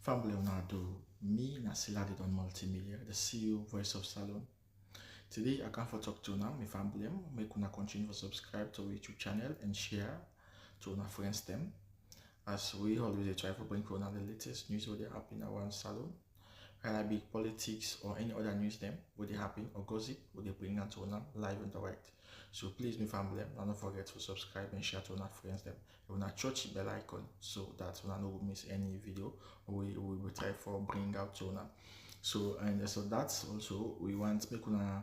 Family Leonardo, me Nasiladi Don Multimedia, the CEO Voice of Salon. Today I come for talk to now, my family, make una continue to subscribe to our YouTube channel and share to our friends them. As we always try to bring for the latest news what they happen around salon, whether it be politics or any other news them, what they happen or gossip, what they bring out to live and direct. So please, my family, don't forget to subscribe and share to our friends them. You wanna touch the bell icon so that you don't miss any video we will try for bring out to now. So that's also we want make una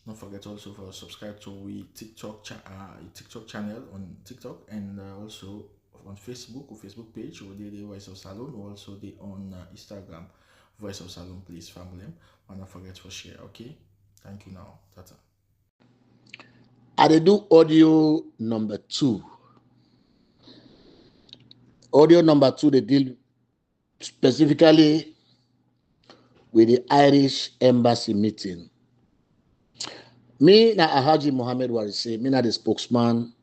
don't forget also for subscribe to we TikTok channel on TikTok and also on Facebook or Facebook page or the Voice of Salon or also the on Instagram Voice of Salon. Please family, don't forget to share. Okay, thank you now. Tata. I do audio number 2. Audio number 2, they deal specifically with the Irish Embassy meeting. Me na Alhaji Mohamed Warisay, me na the spokesman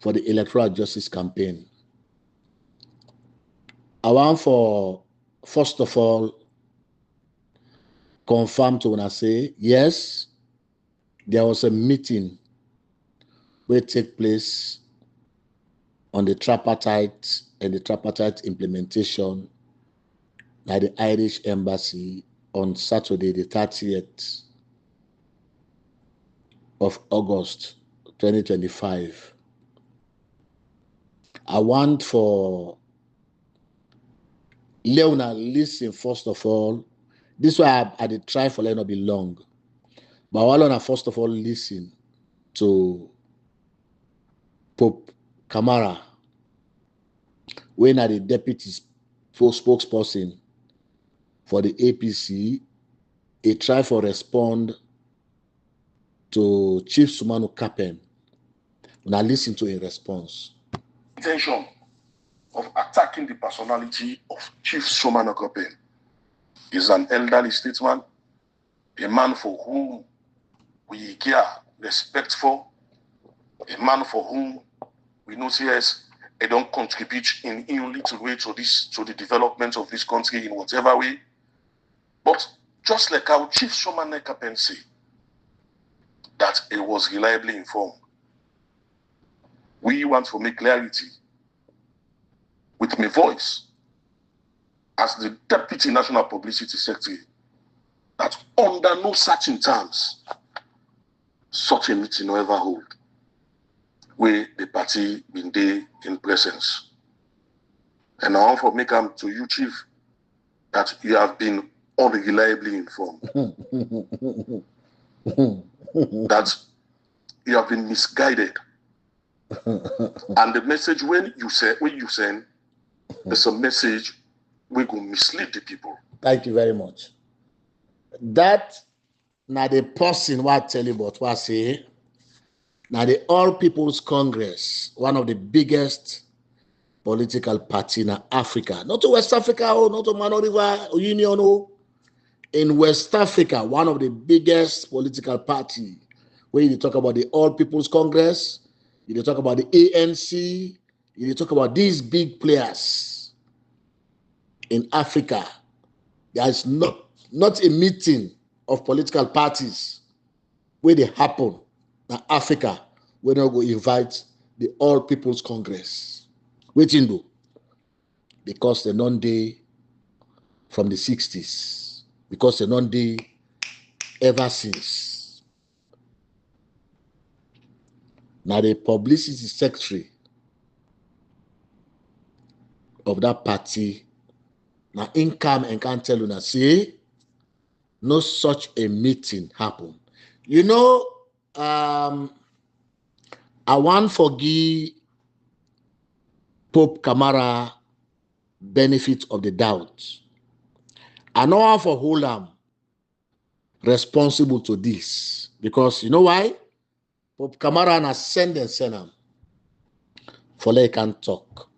for the Electoral Justice Campaign. I want for, first of all, confirm to when I say, yes, there was a meeting will take place on the tripartite and the tripartite implementation by the Irish Embassy on Saturday, the 30th of August 2025. I want for Leona listen first of all. This way I did try for Leona be long, but I want to first of all listen to Pope Kamara, when are the deputy spokesperson for the APC, he tried to respond to Chief Sumanu Kapen. Now listen to a response. Intention of attacking the personality of Chief Sumanu Kapen is an elderly statesman, a man for whom we care, respect for, a man for whom we know yes, they don't contribute in little way to the development of this country in whatever way. But just like our Chief Sumanu Kapen said, that it was reliably informed. We want to make clarity with my voice as the Deputy National Publicity Secretary that under no certain terms such a meeting will ever hold where the party been there in presence. And I want to make them to you, Chief, that you have been unreliably informed. That you have been misguided. And the message when you send, it's a message we go mislead the people. Thank you very much. That now the person what tell you about what say. Now the All People's Congress, one of the biggest political party in Africa, not to West Africa, or not to Mano River Union, or in West Africa, one of the biggest political party. Where you talk about the All People's Congress, you talk about the ANC, you talk about these big players in Africa. There is not a meeting of political parties where they happen. Now Africa, we're not going to invite the All People's Congress. Waiting do? Because they're non-day from the 60s. Because they're non-day ever since. Now the publicity secretary of that party, now income and can't tell you now, say, no such a meeting happen. You know, I want to give Pope Kamara benefit of the doubt. I know how for hold him responsible to this. Because you know why? Pope Kamara has send him for like can talk.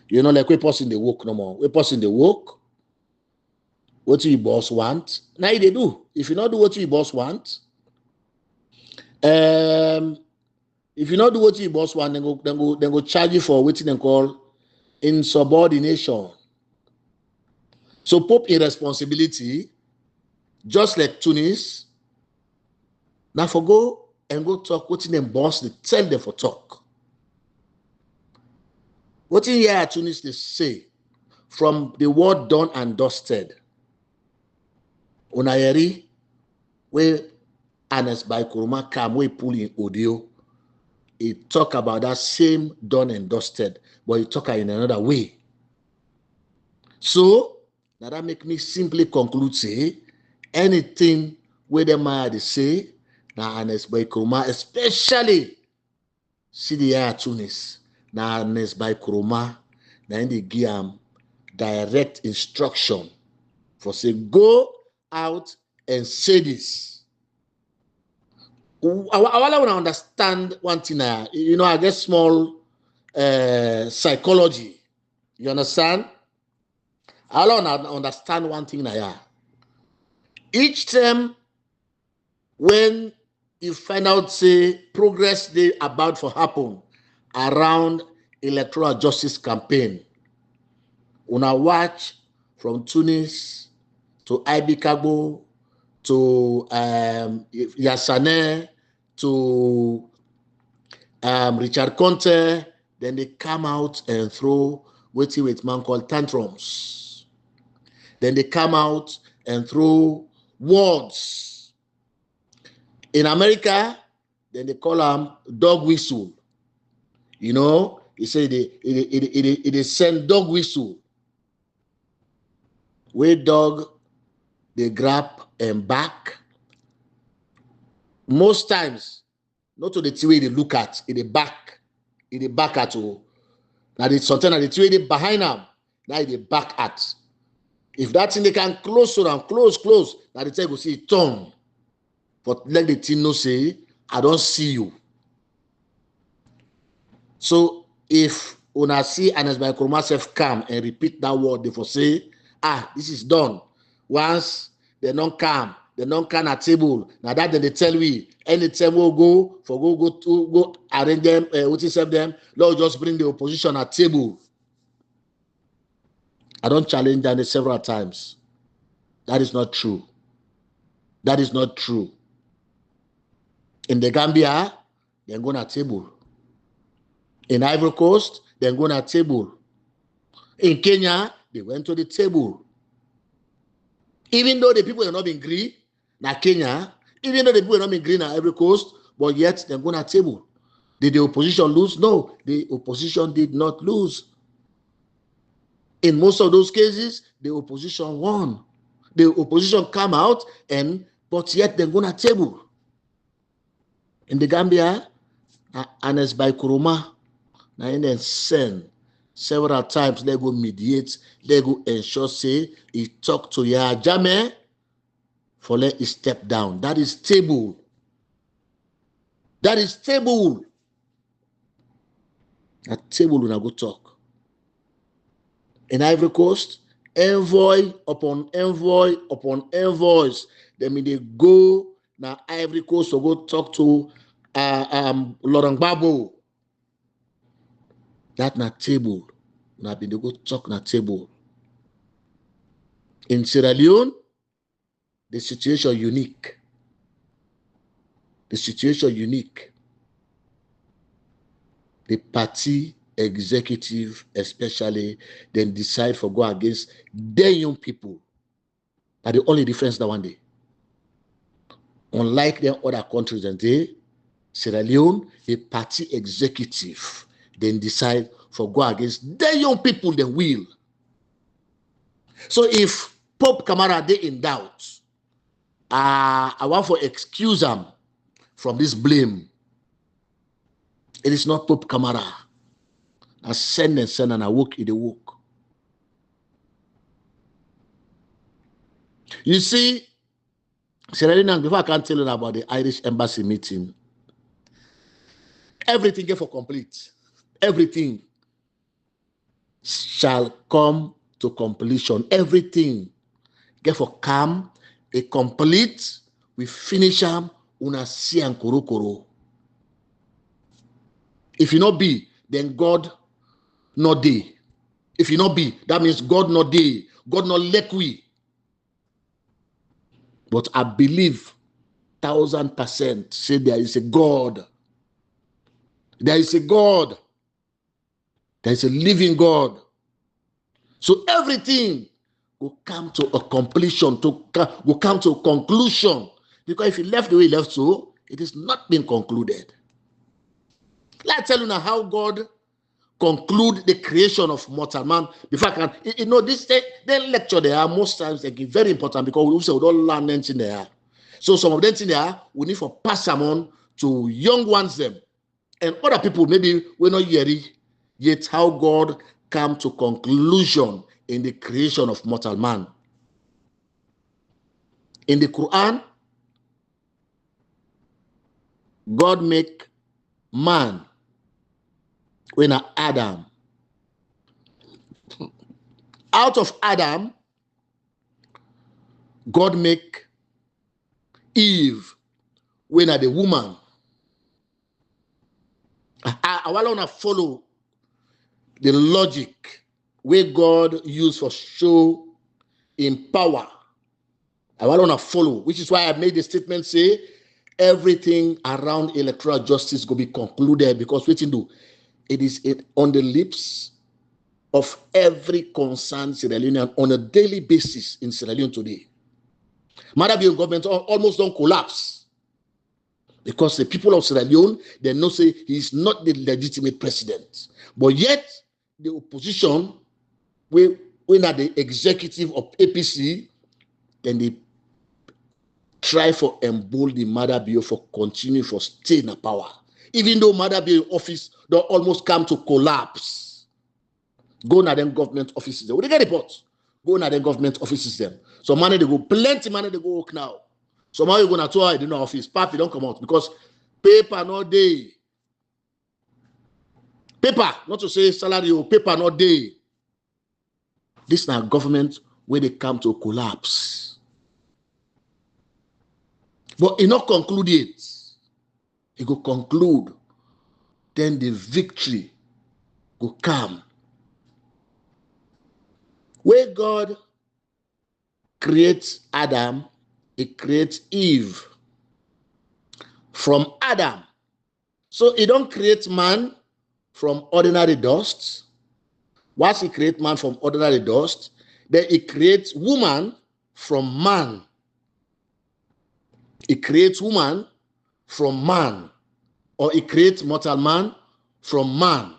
You know, like we person they work no more. We person they work. What your boss want? Now they do. If you not do what your boss want, if you not do what your boss want, then go charge you for what they call insubordination. So Pope irresponsibility, just like Tunis, now for go and go talk, what in them boss, they tell them for talk. What in here Tunis they say, from the word done and dusted, Unayeri, where Anes by Kuruma come, we pull in audio, he talk about that same done and dusted, but he talk in another way. So, now that make me simply conclude, say, anything where the man say, now Anes by Kuruma, especially CDI Tunis, now Anes by Kuruma, now in the give direct instruction for say, go out and say this. I want to understand one thing. You know, I get small psychology. You understand? I want to understand one thing. Each time when you find out, say, progress they about to happen around Electoral Justice Campaign, una watch from Tunis to IB Kabo to Yassane to Richard Conte, then they come out and throw with man called tantrums. Then they come out and throw words. In America, then they call them dog whistle. You know, you say they send dog whistle. Where dog they grab and back. Most times, not to the way they look at, in the back at all. Now it's something that the way they behind them, now they back at. If that thing they can close to them, close, now the thing go see it turn. But let the thing know say, I don't see you. So if una see Anes by Kuruma self come and repeat that word, they for say, this is done. Once they don't come at table. Now that they tell we anytime we'll go arrange them, what is them, Lord just bring the opposition at table. I don't challenge that several times. That is not true. That is not true. In the Gambia, they're going at table. In Ivory Coast, they're going at table. In Kenya, they went to the table. Even though the people have not been agree, na Kenya, even though the people have not been agree na Ivory Coast, but yet they're going at table. Did the opposition lose? No, the opposition did not lose. In most of those cases, the opposition won. The opposition come out, but yet they're going at table. In the Gambia, Anes by Kuruma, now in the send several times, they go mediate, they go ensure, say, he talk to Yahya Jammeh for let he step down. That is table. That is table. At table when I go talk. In Ivory Coast, envoy upon envoy upon envoys. Then they go now Ivory Coast to go talk to Laurent Gbagbo. That na table. Now they go talk na table. In Sierra Leone, the situation unique. The situation unique. The party executive, especially, then decide for go against their young people. That's the only difference that one day. Unlike the other countries, and they, Sierra Leone, the party executive then decide for go against their young people, they will. So if Pope Kamara they in doubt, I want to excuse them from this blame. It is not Pope Kamara. I send and I walk in the walk. You see, Sierra Leone, before I can tell you about the Irish embassy meeting, everything get for complete. Everything shall come to completion. Everything get for come, a complete, we finish them, una see and koro. If you not be, then God not dey. If you not be, that means God not dey. God not let we. But I believe 1000% say there is a God. There is a God. There is a living God. So everything will come to a completion, will come to a conclusion. Because if he left the way he left, so it is not been concluded. Let's tell you now how God conclude the creation of mortal man. Before I can, this they lecture there most times they give very important because we also don't learn anything there. So some of them in there we need for pass them on to young ones them, and other people maybe we're not hearing yet how God come to conclusion in the creation of mortal man. In the Quran, God make man when Adam. Out of Adam, God make Eve when the woman. I want to follow the logic where God used for show in power. I want to follow, which is why I made the statement say everything around electoral justice will be concluded because what you do, it is on the lips of every concerned Sierra Leonean on a daily basis in Sierra Leone today. Madabian government almost don't collapse because the people of Sierra Leone, they know say he is not the legitimate president. But yet, the opposition, when at the executive of APC, then they try for embolden Madabio for continue for stay in power. Even though Madabio office don't almost come to collapse. Go na them government offices. They get reports. Go na them government offices them. So money they go, plenty money they go work now. So now you go na tour in the office. Papi don't come out because paper no day. Paper, not to say salary or paper no day. This now government where they come to collapse. But it not conclude it. It go conclude. Then the victory will come. Where God creates Adam, he creates Eve from Adam. So he don't create man from ordinary dust. Once he creates man from ordinary dust, then he creates woman from man. He creates woman from man. Or he creates mortal man from man.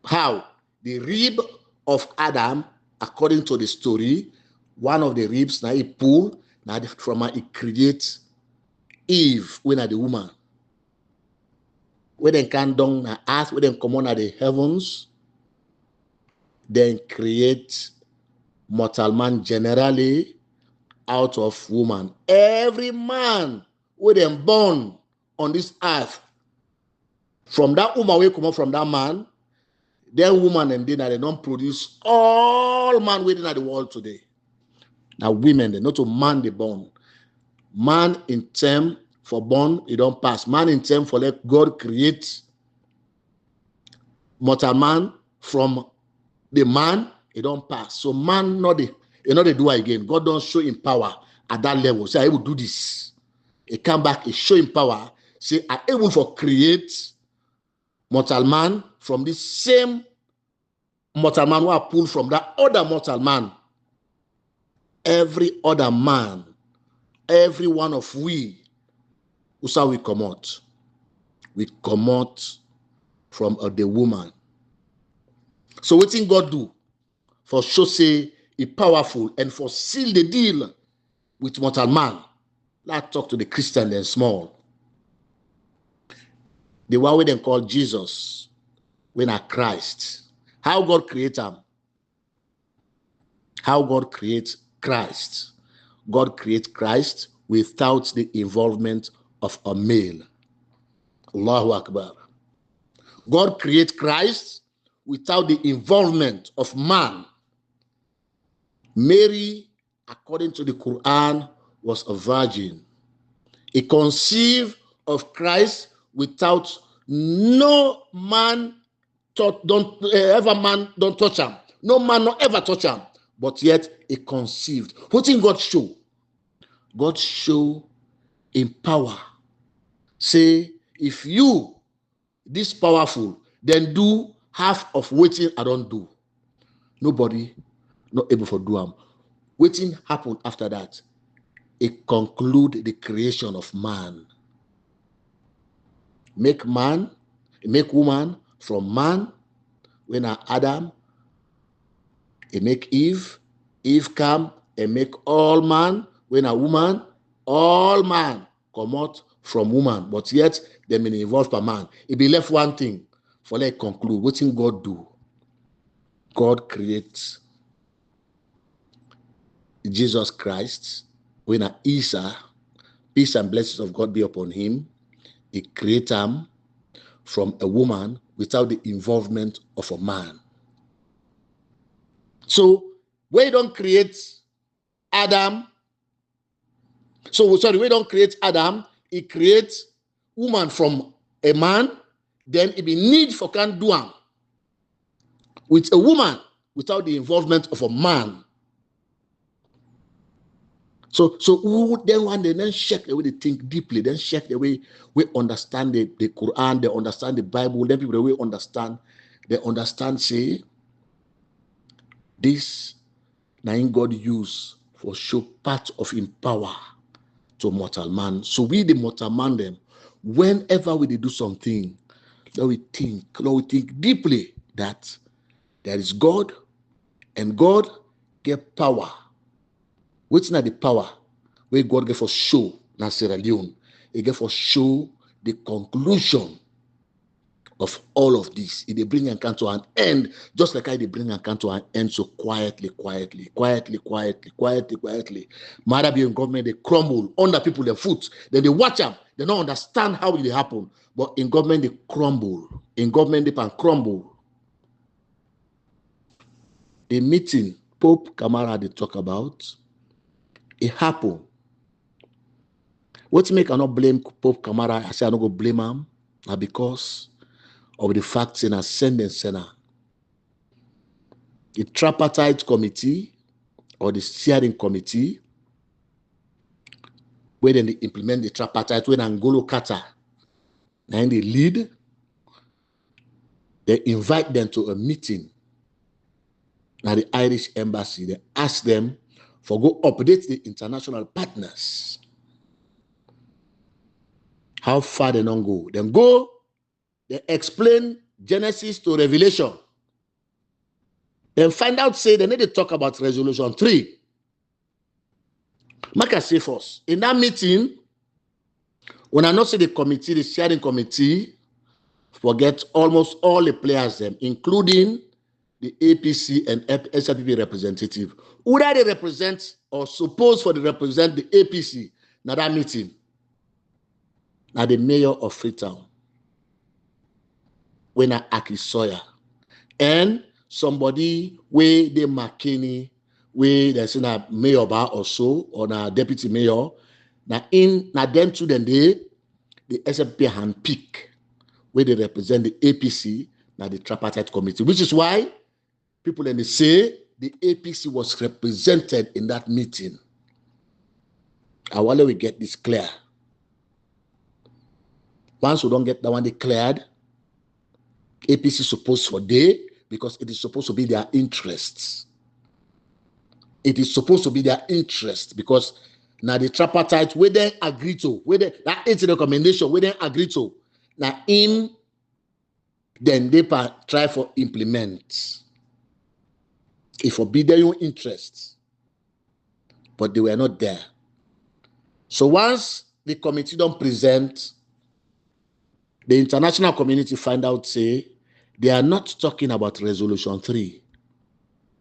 How? The rib of Adam, according to the story, one of the ribs, now he pull, now from her he creates Eve, when are the woman. When they come down the earth, when they come on the heavens, then create mortal man generally out of woman. Every man when they born on this earth, from that woman will come out from that man, then woman and then they don't produce all man within the world today. Now women, they not to man they born. Man in term for born, it don't pass. Man in term for let God create mortal man from the man, it don't pass. So man not the they do it again. God don't show him power at that level. Say I will do this. He come back, he show him power. Say I able for create mortal man from the same mortal man who are pulled from that other mortal man. Every other man, every one of we, who's how we come out? We come out from the woman. So what thing God do? For show say he powerful and for seal the deal with mortal man. Let's talk to the Christian and small. The one we then call Jesus, when are Christ. How God create him? How God creates Christ. God creates Christ without the involvement of a male. Allahu Akbar. God creates Christ without the involvement of man. Mary, according to the Quran, was a virgin. He conceived of Christ without no man don't touch him. No man not ever touch him. but yet it conceived. What in God show? God show in power. Say, if you this powerful, then do half of waiting I don't do. Nobody not able to do them. Waiting happened after that. It conclude the creation of man. Make man, make woman from man. When Adam, he make Eve. Eve come and make all man. When a woman, all man come out from woman. But yet, they may involve per man. It be left one thing for like conclude. What thing God do? God creates Jesus Christ. When a Isa, peace and blessings of God be upon him, he created him from a woman without the involvement of a man. So, we don't create Adam. So, sorry, we don't create Adam. He creates woman from a man. Then it be need for can do him with a woman without the involvement of a man. So who then one day then check the way they think deeply, then check the way we understand the Quran, they understand the Bible, then people the way they understand say this now God use for show part of him power to mortal man. So we the mortal man them, whenever we do something, now we think deeply that there is God and God get power. What's not the power where God gave for show na Sierra Leone? He gave for show the conclusion of all of this. He they bring an account to an end, just like I they bring an account to an end. So quietly. Mother be in government, they crumble under people their foot. Then they watch them. They don't understand how it happen. But in government they crumble. In government they can crumble. The meeting Pope Kamara they talk about. It happened. What make I not blame Pope Kamara? I say I don't go blame him, because of the facts in a sentence. The tripartite committee or the steering committee, where then they implement the tripartite, when Angolo Kata and they lead, they invite them to a meeting at the Irish embassy. They ask them for go update the international partners. How far they don't go. Then go, they explain Genesis to Revelation. Then find out, say, they need to talk about Resolution 3. Make I say first, in that meeting, when I not see the committee, the steering committee, forget almost all the players, them, including the APC and SLPP representative. Who they represent or supposed for to represent the APC now that meeting? Now the mayor of Freetown, when I Aki Sawyer, and somebody where they McKinney, where there's a mayor bar or so, or a deputy mayor. Now them two then the SLPP hand pick where they represent the APC, now the tripartite committee, which is why people then they say the APC was represented in that meeting. I want we get this clear. Once we don't get that one declared, APC supposed for day, because it is supposed to be their interests. It is supposed to be their interest, because now the tripartite where they agree to, where they that is the recommendation where they agree to. Now in then they try for implement. It forbid their own interests, but they were not there. So once the committee don't present, the international community find out, say, they are not talking about Resolution 3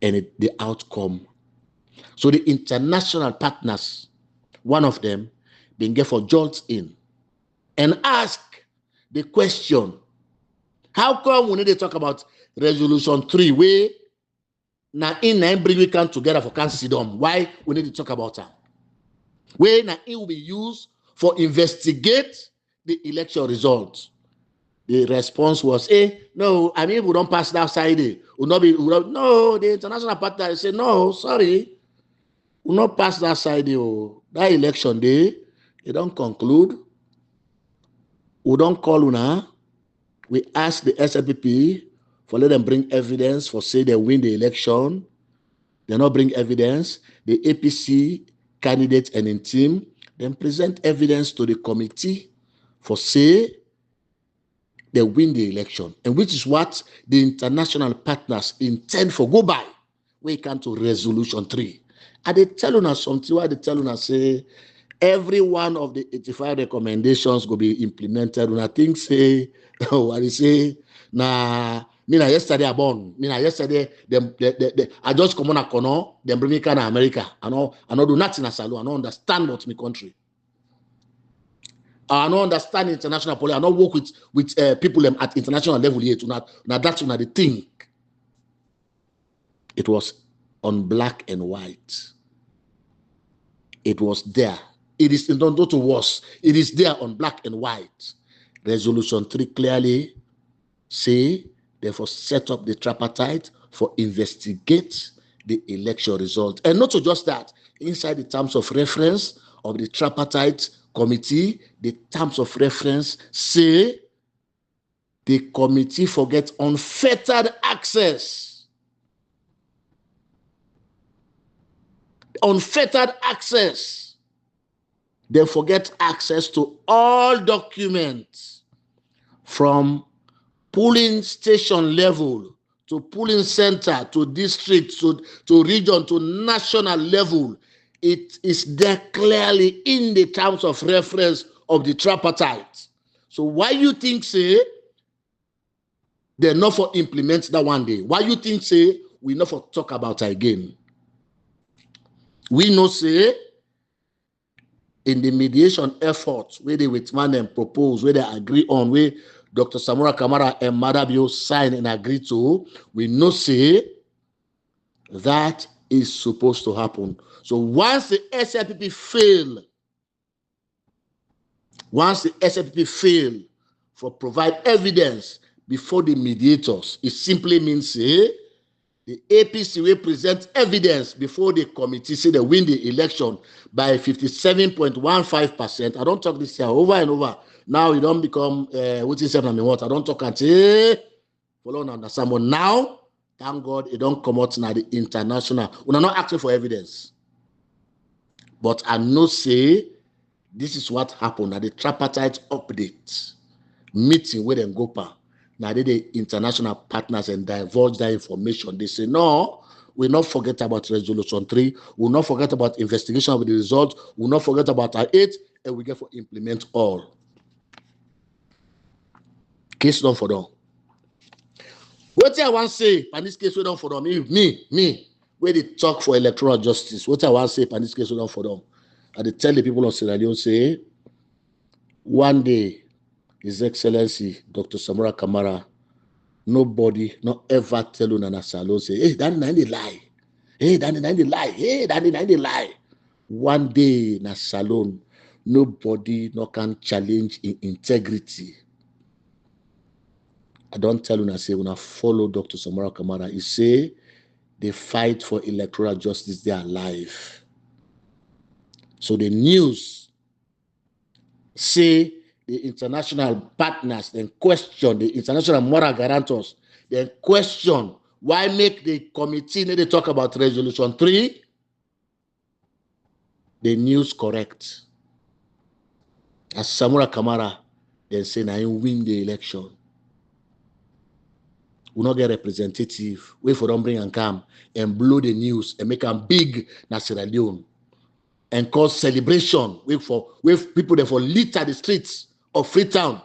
and the outcome. So the international partners, one of them, being get for jolts in and ask the question, how come when they talk about Resolution 3, where now in bring we come together for can sit down? Why we need to talk about that? Where now it will be used for investigate the election results. The response was, no, I mean, we don't pass that side. no, the international partner say, no, sorry, will not pass that side. That election day, they don't conclude. We don't call una. We ask the SLPP for let them bring evidence for say they win the election. They not bring evidence. The APC candidate and in team then present evidence to the committee for say they win the election, and which is what the international partners intend for go by. We come to resolution 3. And they tell us something why they tell us say every one of the 85 recommendations will be implemented. And I think say what they say yesterday I born. Yesterday I just come on a corner, then bring me to America. I know do nothing as I don't understand what's my country. I don't understand international policy. I don't work with people at international level here. That's not the thing. It was on black and white. It was there. It is not to worse. It is there on black and white. Resolution 3 clearly say, therefore, set up the tripartite for investigate the election result. And not just that, inside the terms of reference of the tripartite committee, the terms of reference say the committee forgets unfettered access. Unfettered access. They forget access to all documents from polling station level to polling center to district to region to national level. It is there clearly in the terms of reference of the tripartite. So why you think say they're not for implement that one day? Why you think say we not for talk about it again? We know say in the mediation efforts where they with man and propose, where they agree on, where Dr. Samura Kamara and Madabio sign and agree to, we know say that is supposed to happen. So once the SLPP fail for provide evidence before the mediators, it simply means say the APC will present evidence before the committee say they win the election by 57.15%. I don't talk this here over and over. Now you don't become what is saying what I don't talk and say follow on understand. But now, thank God, it don't come out now the international. We're not asking for evidence. But I know say this is what happened at the tripartite update meeting with Ngopa. Now the international partners and divulge that information. They say, no, we'll not forget about resolution 3. We'll not forget about investigation of the results. We'll not forget about our 8, and we get for implement all. Case done for them. What I want to say, and this case we done for them, me, where they talk for electoral justice. What I want to say, and this case we done for them. And they tell the people of Sierra Leone, say, one day, His Excellency, Dr. Samura Kamara, nobody, not ever tell you Nana Salon, say, hey, that 90 lie. Hey, that 90 lie. Hey, that 90 lie. One day, na salon, nobody no can challenge in integrity. I don't tell you, I say, when I follow Dr. Samura Kamara, he say, they fight for electoral justice, they are alive. So the news say the international partners then question, the international moral guarantors, then question why make the committee need to talk about resolution 3? The news correct. As Samura Kamara then say, now you win the election. We not get representative, wait for them bring and come and blow the news and make them big na Sierra Leone and cause celebration. Wait people there for litter the streets of Freetown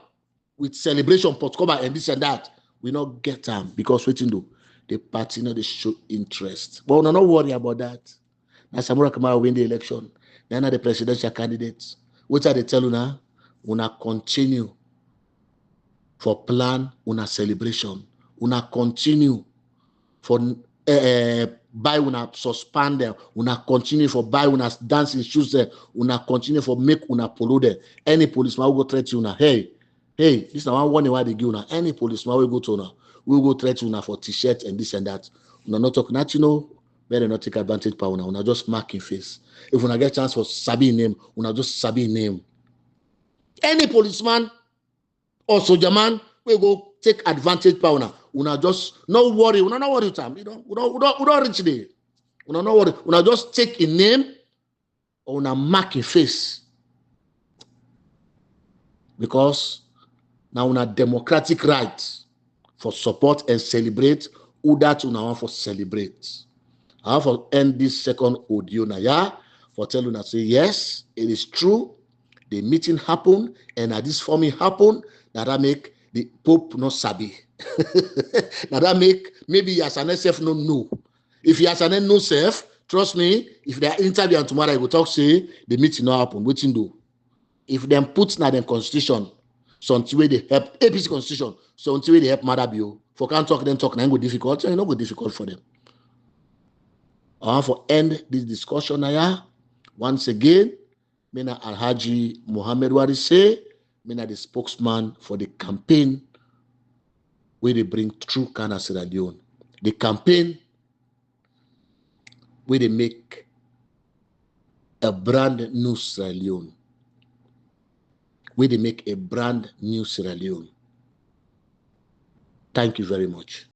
with celebration, potcover and this and that. We not get them because waiting do the party not they show interest. But we not worry about that. Now Samura Kamara win the election. Then the presidential candidates. What are they tell you now? We not continue for plan una celebration. Una continue for buy una suspend them. Una continue for buy una dancing shoes there. Una continue for make una polo there. Any policeman will go threat you now. Hey, this is one why they give una. Any policeman will go to una. we go threat una for t-shirt and this and that. Una not talk that, you know, better not take advantage power now. Una just mark in face. If una get chance for sabi name, una just sabi name. Any policeman or soldier man, we go take advantage power now. Una just no worry, una not worry time. We don't reach there. Una not worry. Una just take a name or una mark in face. Because now una democratic right for support and celebrate who that una want for celebrate. I have to end this second audio now, yeah, for telling una say yes, it is true. The meeting happened, and at this forming happened, that make the Pope not sabi. Now that make maybe he has an SF no know. If he has an no self, trust me, if they are interviewing tomorrow, I will talk say the meeting not happen. What you do? If them put na them constitution, something way they help APC constitution, something way they help Mother Bio. For can't talk, then talk, now go difficult, and not go difficult for them. I want to end this discussion now. Once again, Mina Alhaji Mohamed Warisay, Mina the spokesman for the campaign where they bring true Kana Sierra Leone. The campaign where they make a brand new Sierra Leone. Where they make a brand new Sierra Leone. Thank you very much.